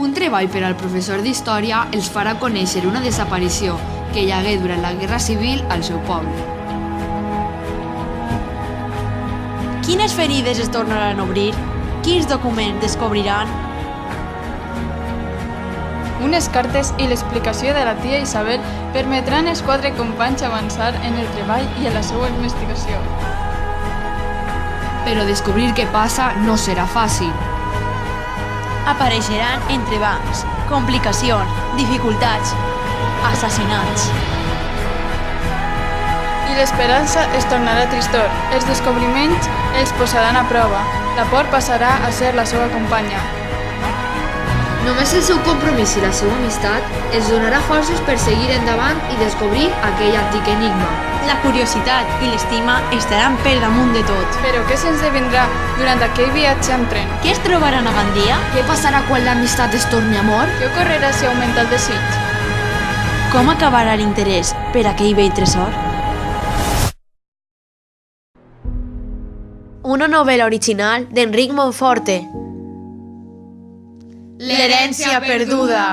Un treball per al professor d'història els farà conèixer una desaparició que hi hagué durant la Guerra Civil al seu poble. Quines ferides es tornaran a obrir? Quins documents descobriran? Unes cartes i l'explicació de la tia Isabel permetran als 4 companys avançar en el treball i en la seva investigació. Però descobrir què passa no serà fàcil. Apareixeran entrebancs, complicacions, dificultats, assassinats. I l'esperança es tornarà tristor. Els descobriments els posaran a prova. La por passarà a ser la seva companya. Només el seu compromís i la seva amistat els donarà forces per seguir endavant i descobrir aquell antic enigma. La curiositat i l'estima estaran per damunt de tot. Però què se'ns devindrà durant aquell viatge en tren? Què es trobaran a Gandia? Què passarà quan l'amistat es torni amor? Què ocorrerà si augmenta el desig? Com acabarà l'interès per aquell vell tresor? Una novel·la original d'Enric Monforte. L'herència perduda.